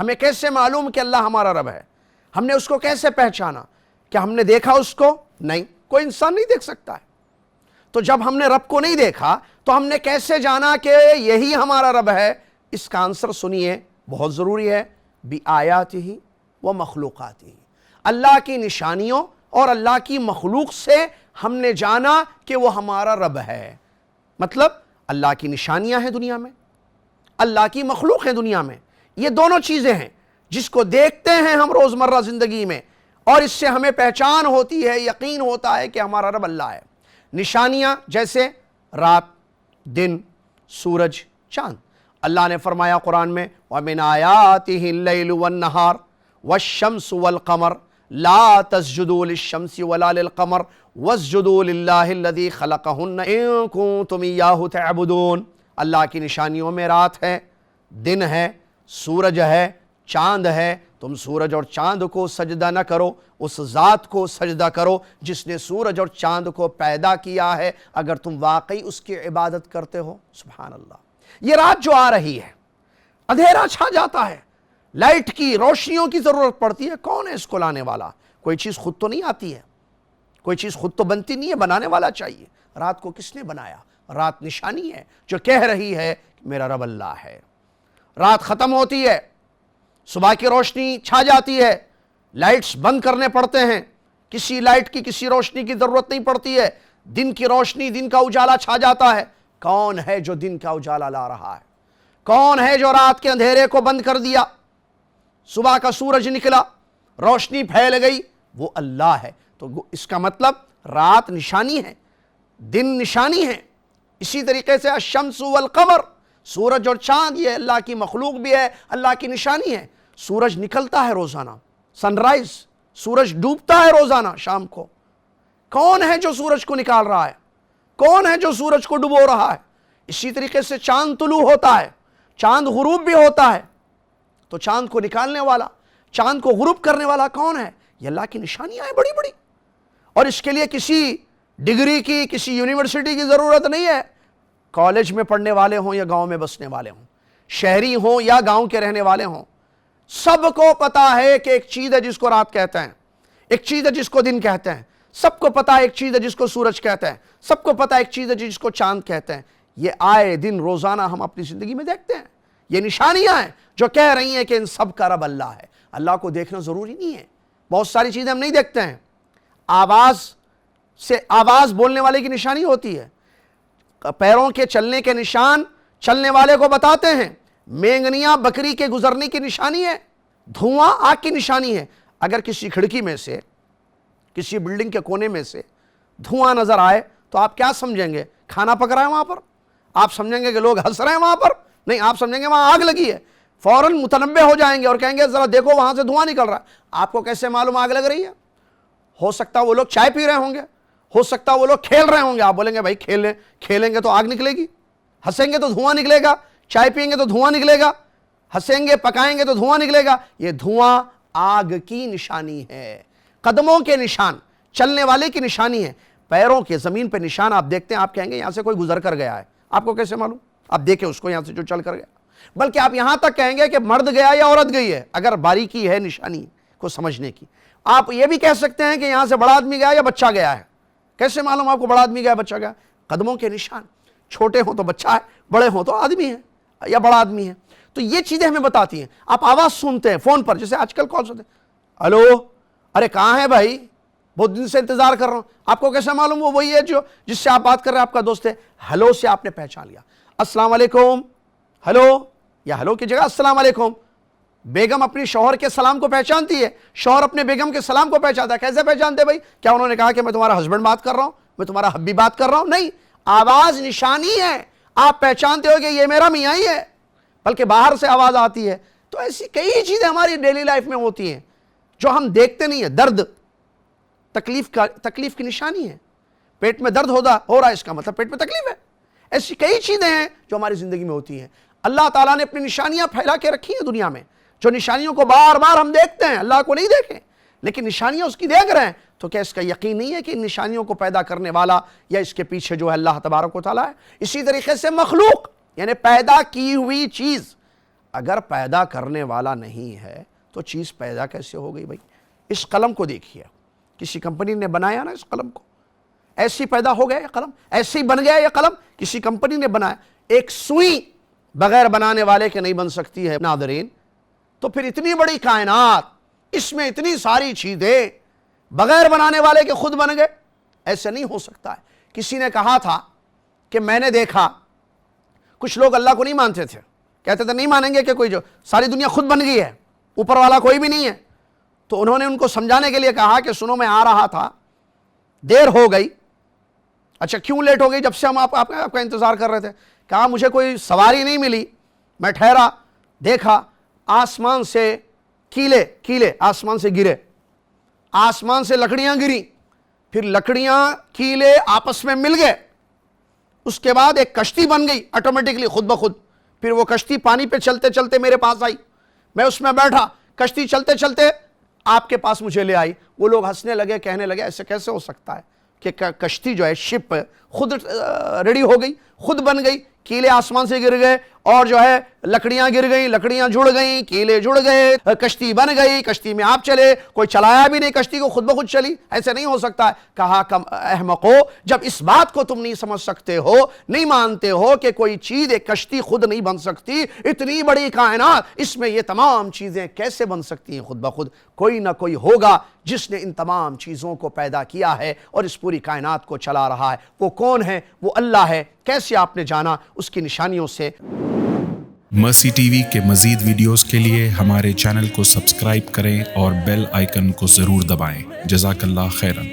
ہمیں کیسے معلوم کہ اللہ ہمارا رب ہے؟ ہم نے اس کو کیسے پہچانا؟ کیا ہم نے دیکھا اس کو؟ نہیں، کوئی انسان نہیں دیکھ سکتا ہے۔ تو جب ہم نے رب کو نہیں دیکھا تو ہم نے کیسے جانا کہ یہی ہمارا رب ہے؟ اس کا آنسر سنیے، بہت ضروری ہے، بِآیاتِہِ وَمَخْلُوقَاتِہِ، اللہ کی نشانیوں اور اللہ کی مخلوق سے ہم نے جانا کہ وہ ہمارا رب ہے۔ مطلب اللہ کی نشانیاں ہیں دنیا میں، اللہ کی مخلوق ہے دنیا میں، یہ دونوں چیزیں ہیں جس کو دیکھتے ہیں ہم روزمرہ زندگی میں، اور اس سے ہمیں پہچان ہوتی ہے، یقین ہوتا ہے کہ ہمارا رب اللہ ہے۔ نشانیاں جیسے رات، دن، سورج، چاند۔ اللہ نے فرمایا قرآن میں وَمِنْ آيَاتِهِ اللَّيْلُ وَالنَّهَارُ وَالشَّمْسُ وَالْقَمَرُ لَا تَسْجُدُوا لِلشَّمْسِ وَلَا لِلْقَمَرِ وَاسْجُدُوا لِلَّهِ الَّذِي خَلَقَهُنَّ إِن كُنتُمْ إِيَّاهُ تَعْبُدُونَ۔ اللہ کی نشانیوں میں رات ہے، دن ہے، سورج ہے، چاند ہے۔ تم سورج اور چاند کو سجدہ نہ کرو، اس ذات کو سجدہ کرو جس نے سورج اور چاند کو پیدا کیا ہے، اگر تم واقعی اس کی عبادت کرتے ہو۔ سبحان اللہ۔ یہ رات جو آ رہی ہے، اندھیرا چھا جاتا ہے، لائٹ کی، روشنیوں کی ضرورت پڑتی ہے، کون ہے اس کو لانے والا؟ کوئی چیز خود تو نہیں آتی ہے، کوئی چیز خود تو بنتی نہیں ہے، بنانے والا چاہیے۔ رات کو کس نے بنایا؟ رات نشانی ہے جو کہہ رہی ہے کہ میرا رب اللہ ہے۔ رات ختم ہوتی ہے، صبح کی روشنی چھا جاتی ہے، لائٹس بند کرنے پڑتے ہیں، کسی لائٹ کی، کسی روشنی کی ضرورت نہیں پڑتی ہے، دن کی روشنی، دن کا اجالا چھا جاتا ہے۔ کون ہے جو دن کا اجالا لا رہا ہے؟ کون ہے جو رات کے اندھیرے کو بند کر دیا؟ صبح کا سورج نکلا، روشنی پھیل گئی، وہ اللہ ہے۔ تو اس کا مطلب رات نشانی ہے، دن نشانی ہے۔ اسی طریقے سے الشمس والقمر، سورج اور چاند، یہ اللہ کی مخلوق بھی ہے، اللہ کی نشانی ہے۔ سورج نکلتا ہے روزانہ، سن رائز، سورج ڈوبتا ہے روزانہ شام کو۔ کون ہے جو سورج کو نکال رہا ہے؟ کون ہے جو سورج کو ڈبو رہا ہے؟ اسی طریقے سے چاند طلوع ہوتا ہے، چاند غروب بھی ہوتا ہے۔ تو چاند کو نکالنے والا، چاند کو غروب کرنے والا کون ہے؟ یہ اللہ کی نشانیاں ہیں بڑی بڑی، اور اس کے لیے کسی ڈگری کی، کسی یونیورسٹی کی ضرورت نہیں ہے۔ کالج میں پڑھنے والے ہوں یا گاؤں میں بسنے والے ہوں، شہری ہوں یا گاؤں کے رہنے والے ہوں، سب کو پتا ہے کہ ایک چیز ہے جس کو رات کہتے ہیں، ایک چیز ہے جس کو دن کہتے ہیں، سب کو پتا ہے ایک چیز ہے جس کو سورج کہتے ہیں، سب کو پتا ہے ایک چیز ہے جس کو چاند کہتے ہیں۔ یہ آئے دن روزانہ ہم اپنی زندگی میں دیکھتے ہیں۔ یہ نشانیاں ہیں جو کہہ رہی ہیں کہ ان سب کا رب اللہ ہے۔ اللہ کو دیکھنا ضروری نہیں ہے، بہت ساری چیزیں ہم نہیں دیکھتے ہیں۔ آواز بولنے والے کی نشانی ہوتی ہے، پیروں کے چلنے کے نشان چلنے والے کو بتاتے ہیں، مینگنیاں بکری کے گزرنے کی نشانی ہے، دھواں آگ کی نشانی ہے۔ اگر کسی کھڑکی میں سے، کسی بلڈنگ کے کونے میں سے دھواں نظر آئے تو آپ کیا سمجھیں گے؟ کھانا پک رہا ہے وہاں پر؟ آپ سمجھیں گے کہ لوگ ہنس رہے ہیں وہاں پر؟ نہیں، آپ سمجھیں گے وہاں آگ لگی ہے۔ فوراً متنبہ ہو جائیں گے اور کہیں گے ذرا دیکھو وہاں سے دھواں نکل رہا ہے۔ آپ کو کیسے معلوم آگ لگ رہی ہے؟ ہو سکتا ہے وہ لوگ چائے پی رہے ہوں گے، ہو سکتا ہے وہ لوگ کھیل رہے ہوں گے، آپ بولیں گے بھائی کھیلیں گے تو آگ نکلے گی، ہنسیں گے تو دھواں نکلے گا، چائے پئیں گے تو دھواں نکلے گا، ہنسیں گے پکائیں گے تو دھواں نکلے گا۔ یہ دھواں آگ کی نشانی ہے، قدموں کے نشان، چلنے والے کی نشانی ہے۔ پیروں کے زمین پہ نشان آپ دیکھتے ہیں، آپ کہیں گے یہاں سے کوئی گزر کر گیا ہے، آپ کو کیسے معلوم؟ آپ دیکھیں اس کو یہاں سے جو چل کر گیا، بلکہ آپ یہاں تک کہیں گے کہ مرد گیا یا عورت گئی ہے، اگر باریکی ہے نشانی کو سمجھنے کی۔ آپ یہ بھی کہہ سکتے ہیں کہ یہاں سے بڑا آدمی گیا یا بچہ گیا ہے۔ کیسے معلوم آپ کو بڑا آدمی گیا بچہ گیا؟ قدموں کے نشان، چھوٹے ہوں تو بچہ ہے، بڑے ہوں تو آدمی ہے یا بڑا آدمی ہے۔ تو یہ چیزیں ہمیں بتاتی ہیں۔ آپ آواز سنتے ہیں فون پر، جیسے آج کل کال سنتے ہیں، ہلو، ارے کہاں ہے بھائی، بہت دن سے انتظار کر رہا ہوں۔ آپ کو کیسے معلوم وہ وہی ہے جو جس سے آپ بات کر رہے ہیں، آپ کا دوست ہے؟ ہلو سے آپ نے پہچان لیا۔ السلام علیکم، ہلو، یا ہلو کی جگہ السلام علیکم۔ بیگم اپنی شوہر کے سلام کو پہچانتی ہے، شوہر اپنے بیگم کے سلام کو پہچانتا ہے۔ کیسے پہچانتے بھائی؟ کیا انہوں نے کہا کہ میں تمہارا ہسبینڈ بات کر رہا ہوں، میں تمہارا حبیب بات کر رہا ہوں؟ نہیں، آواز نشانی ہے، آپ پہچانتے ہو کہ یہ میرا میاں ہی ہے، بلکہ باہر سے آواز آتی ہے۔ تو ایسی کئی چیزیں ہماری ڈیلی لائف میں ہوتی ہیں جو ہم دیکھتے نہیں ہیں۔ درد تکلیف کی نشانی ہے، پیٹ میں درد ہو رہا ہے، اس کا مطلب پیٹ میں تکلیف ہے۔ ایسی کئی چیزیں ہیں جو ہماری زندگی میں ہوتی ہیں۔ اللہ تعالیٰ نے اپنی نشانیاں پھیلا کے رکھی ہیں دنیا میں، جو نشانیوں کو بار بار ہم دیکھتے ہیں، اللہ کو نہیں دیکھیں لیکن نشانیاں اس کی دیکھ رہے ہیں، تو کیا اس کا یقین نہیں ہے کہ ان نشانیوں کو پیدا کرنے والا یا اس کے پیچھے جو ہے اللہ تبارک و تعالیٰ ہے؟ اسی طریقے سے مخلوق، یعنی پیدا کی ہوئی چیز، اگر پیدا کرنے والا نہیں ہے تو چیز پیدا کیسے ہو گئی بھائی؟ اس قلم کو دیکھیے، کسی کمپنی نے بنایا نا اس قلم کو، ایسی پیدا ہو گیا یہ قلم، ایسی بن گیا یہ قلم، کسی کمپنی نے بنایا۔ ایک سوئی بغیر بنانے والے کے نہیں بن سکتی ہے ناظرین، تو پھر اتنی بڑی کائنات، اس میں اتنی ساری چیزیں بغیر بنانے والے کے خود بن گئے، ایسے نہیں ہو سکتا ہے۔ کسی نے کہا تھا کہ میں نے دیکھا، کچھ لوگ اللہ کو نہیں مانتے تھے، کہتے تھے نہیں مانیں گے کہ کوئی جو ساری دنیا خود بن گئی ہے، اوپر والا کوئی بھی نہیں ہے۔ تو انہوں نے ان کو سمجھانے کے لیے کہا کہ سنو، میں آ رہا تھا، دیر ہو گئی۔ اچھا کیوں لیٹ ہو گئی؟ جب سے ہم آپ کا انتظار کر رہے تھے۔ کہا مجھے کوئی سواری نہیں ملی، میں ٹھہرا، دیکھا آسمان سے کیلے آسمان سے گرے، آسمان سے لکڑیاں گری، پھر لکڑیاں کیلے آپس میں مل گئے، اس کے بعد ایک کشتی بن گئی آٹومیٹکلی خود بخود۔ پھر وہ کشتی پانی پہ چلتے چلتے میرے پاس آئی، میں اس میں بیٹھا، کشتی چلتے چلتے آپ کے پاس مجھے لے آئی۔ وہ لوگ ہنسنے لگے، کہنے لگے ایسے کیسے ہو سکتا ہے کہ کشتی جو ہے، شپ خود ریڈی ہو گئی، خود بن گئی، کیلے آسمان سے گر گئے، اور جو ہے لکڑیاں گر گئیں، لکڑیاں جڑ گئیں، کیلے جڑ گئے، کشتی بن گئی، کشتی میں آپ چلے، کوئی چلایا بھی نہیں کشتی کو، خود بخود چلی، ایسے نہیں ہو سکتا ہے۔ کہا کم احمقو، جب اس بات کو تم نہیں سمجھ سکتے ہو، نہیں مانتے ہو کہ کوئی چیز، ایک کشتی خود نہیں بن سکتی، اتنی بڑی کائنات، اس میں یہ تمام چیزیں کیسے بن سکتی ہیں خود بخود؟ کوئی نہ کوئی ہوگا جس نے ان تمام چیزوں کو پیدا کیا ہے اور اس پوری کائنات کو چلا رہا ہے۔ وہ کون ہے؟ وہ اللہ ہے۔ کیسے آپ نے جانا؟ اس کی نشانیوں سے۔ مرسی ٹی وی کے مزید ویڈیوز کے لیے ہمارے چینل کو سبسکرائب کریں اور بیل آئیکن کو ضرور دبائیں۔ جزاک اللہ خیرن۔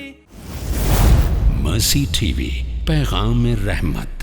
مرسی ٹی وی، پیغام رحمت۔